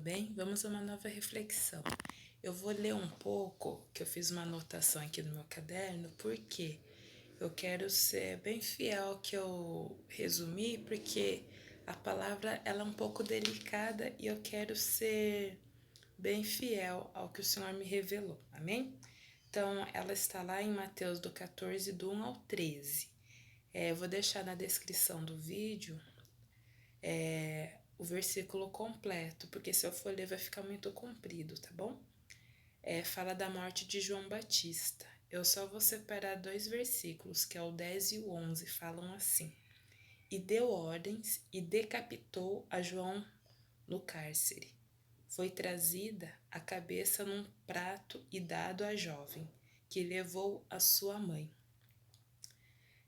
bem? Vamos a uma nova reflexão. Eu vou ler um pouco, que eu fiz uma anotação aqui no meu caderno, porque eu quero ser bem fiel ao que eu resumi, porque a palavra ela é um pouco delicada e eu quero ser bem fiel ao que o Senhor me revelou, amém? Então, ela está lá em Mateus do 14, do 1 ao 13. Eu vou deixar na descrição do vídeo o versículo completo, porque se eu for ler vai ficar muito comprido, tá bom? Fala da morte de João Batista. Eu só vou separar 2 versículos, que é o 10 e o 11, falam assim. E deu ordens e decapitou a João no cárcere. Foi trazida a cabeça num prato e dado à jovem, que levou a sua mãe.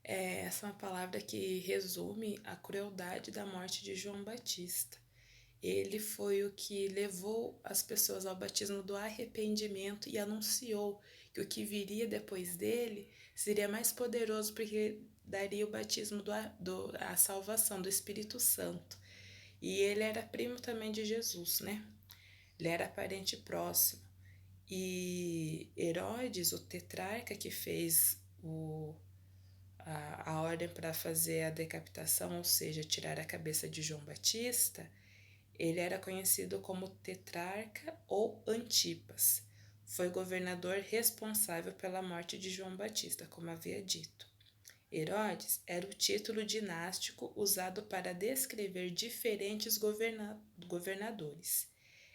Essa é uma palavra que resume a crueldade da morte de João Batista. Ele foi o que levou as pessoas ao batismo do arrependimento e anunciou que o que viria depois dele seria mais poderoso, porque daria o batismo a salvação do Espírito Santo. E ele era primo também de Jesus, né? Ele era parente próximo. E Herodes, o tetrarca que fez a ordem para fazer a decapitação, ou seja, tirar a cabeça de João Batista, ele era conhecido como Tetrarca ou Antipas. Foi governador responsável pela morte de João Batista, como havia dito. Herodes era o título dinástico usado para descrever diferentes governadores.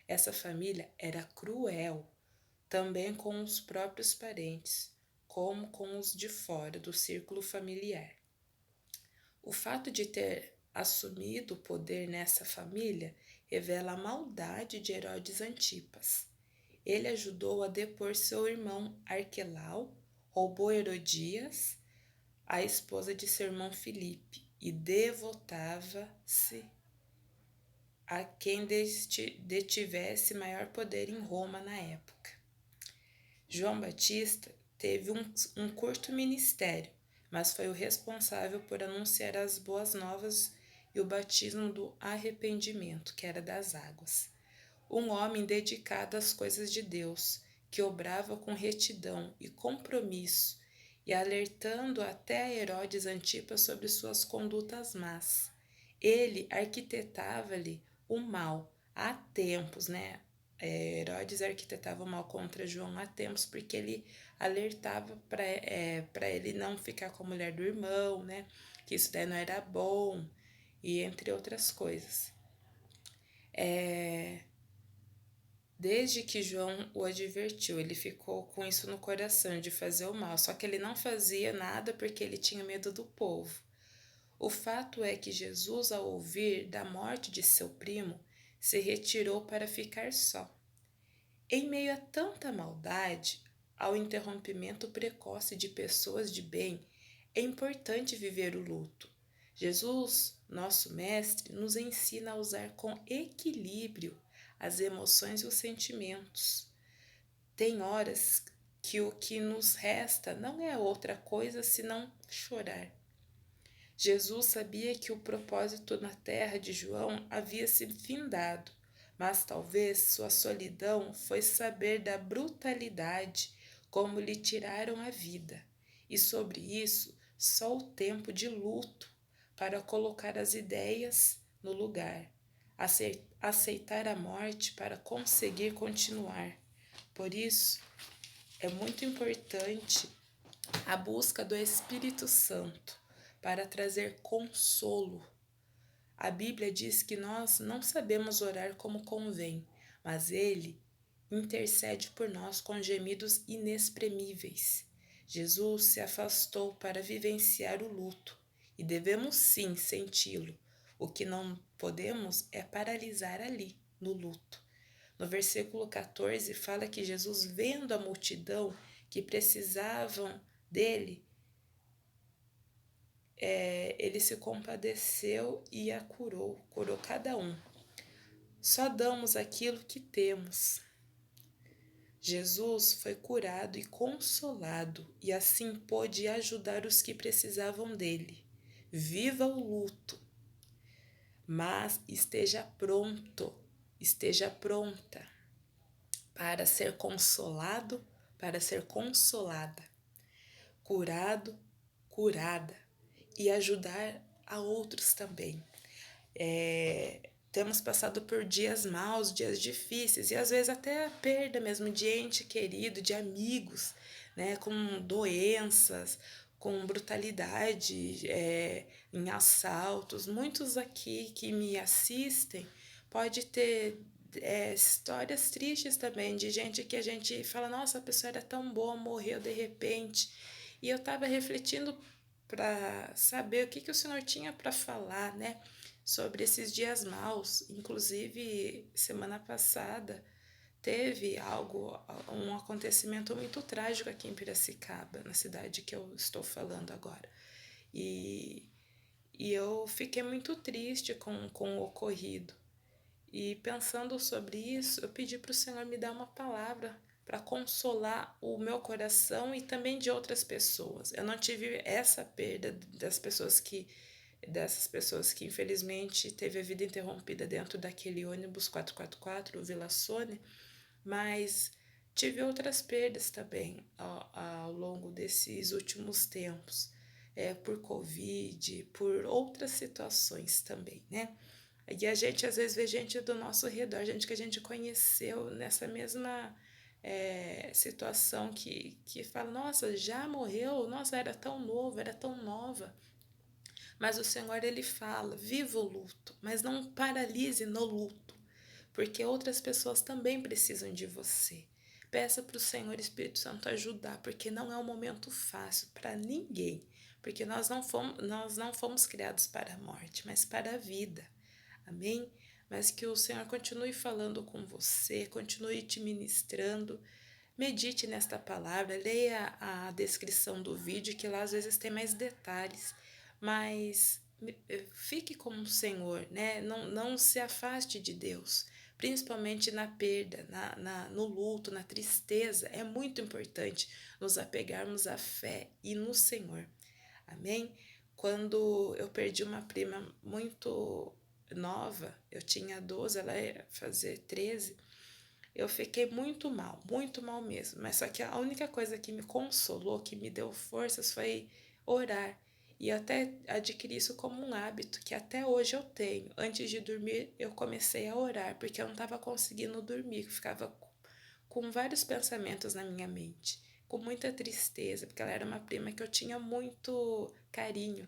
Essa família era cruel, também com os próprios parentes, como com os de fora do círculo familiar. O fato de ter assumido o poder nessa família revela a maldade de Herodes Antipas. Ele ajudou a depor seu irmão Arquelau, roubou Herodias, a esposa de seu irmão Filipe, e devotava-se a quem detivesse maior poder em Roma na época. João Batista teve um curto ministério, mas foi o responsável por anunciar as boas novas e o batismo do arrependimento, que era das águas. Um homem dedicado às coisas de Deus, que obrava com retidão e compromisso, e alertando até a Herodes Antipas sobre suas condutas más. Ele arquitetava-lhe o mal há tempos, né? Herodes arquitetava o mal contra João há tempos, porque ele alertava para ele não ficar com a mulher do irmão, né? Que isso daí não era bom, e entre outras coisas. Desde que João o advertiu, ele ficou com isso no coração de fazer o mal, só que ele não fazia nada porque ele tinha medo do povo. O fato é que Jesus, ao ouvir da morte de seu primo, se retirou para ficar só. Em meio a tanta maldade, ao interrompimento precoce de pessoas de bem, é importante viver o luto. Jesus, nosso Mestre, nos ensina a usar com equilíbrio as emoções e os sentimentos. Tem horas que o que nos resta não é outra coisa senão chorar. Jesus sabia que o propósito na terra de João havia se findado, mas talvez sua solidão foi saber da brutalidade como lhe tiraram a vida, e sobre isso só o tempo de luto para colocar as ideias no lugar, aceitar a morte para conseguir continuar. Por isso, é muito importante a busca do Espírito Santo para trazer consolo. A Bíblia diz que nós não sabemos orar como convém, mas Ele intercede por nós com gemidos inexprimíveis. Jesus se afastou para vivenciar o luto e devemos sim senti-lo. O que não podemos é paralisar ali, no luto. No versículo 14 fala que Jesus, vendo a multidão que precisavam dele, ele se compadeceu e a curou cada um. Só damos aquilo que temos. Jesus foi curado e consolado e assim pôde ajudar os que precisavam dele. Viva o luto, mas esteja pronto esteja pronta para ser consolado, para ser consolada, curado, curada e ajudar a outros também. Temos passado por dias maus, dias difíceis e às vezes até a perda mesmo de ente querido, de amigos, né, com doenças, com brutalidade, em assaltos. Muitos aqui que me assistem pode ter histórias tristes também de gente que a gente fala, nossa, a pessoa era tão boa, morreu de repente. E eu estava refletindo para saber o que, que o Senhor tinha para falar, né? Sobre esses dias maus. Inclusive, semana passada teve um acontecimento muito trágico aqui em Piracicaba, na cidade que eu estou falando agora. E, e eu fiquei muito triste com o ocorrido. E pensando sobre isso, eu pedi para o Senhor me dar uma palavra para consolar o meu coração e também de outras pessoas. Eu não tive essa perda dessas pessoas que infelizmente teve a vida interrompida dentro daquele ônibus 444, o Vila Sônia, mas tive outras perdas também ao longo desses últimos tempos, por Covid, por outras situações também, né? E a gente às vezes vê gente do nosso redor, gente que a gente conheceu nessa mesma situação que fala, nossa, já morreu, nossa, era tão novo, era tão nova. Mas o Senhor, ele fala, viva o luto, mas não paralise no luto, porque outras pessoas também precisam de você. Peça para o Senhor Espírito Santo ajudar, porque não é um momento fácil para ninguém, porque nós não fomos criados para a morte, mas para a vida. Amém? Mas que o Senhor continue falando com você, continue te ministrando. Medite nesta palavra, leia a descrição do vídeo, que lá às vezes tem mais detalhes, mas fique com o Senhor, né? Não se afaste de Deus, principalmente na perda, no luto, na tristeza. É muito importante nos apegarmos à fé e no Senhor. Amém? Quando eu perdi uma prima muito nova, eu tinha 12, ela ia fazer 13, eu fiquei muito mal mesmo. Mas só que a única coisa que me consolou, que me deu forças foi orar. E eu até adquiri isso como um hábito que até hoje eu tenho. Antes de dormir, eu comecei a orar, porque eu não estava conseguindo dormir, eu ficava com vários pensamentos na minha mente, com muita tristeza, porque ela era uma prima que eu tinha muito carinho.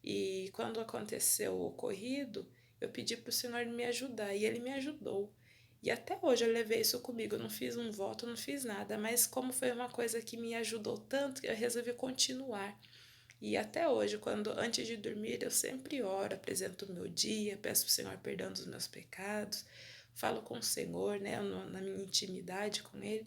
E quando aconteceu o ocorrido, eu pedi para o Senhor me ajudar e ele me ajudou. E até hoje eu levei isso comigo, eu não fiz um voto, não fiz nada, mas como foi uma coisa que me ajudou tanto, eu resolvi continuar. E até hoje, antes de dormir, eu sempre oro, apresento o meu dia, peço para o Senhor perdão dos meus pecados, falo com o Senhor, né, na minha intimidade com Ele,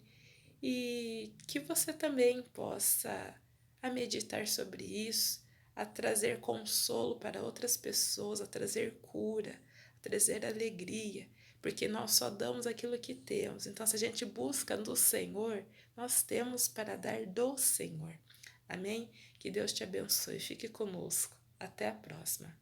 e que você também possa a meditar sobre isso, a trazer consolo para outras pessoas, a trazer cura, a trazer alegria, porque nós só damos aquilo que temos. Então, se a gente busca do Senhor, nós temos para dar do Senhor. Amém? Que Deus te abençoe. Fique conosco. Até a próxima.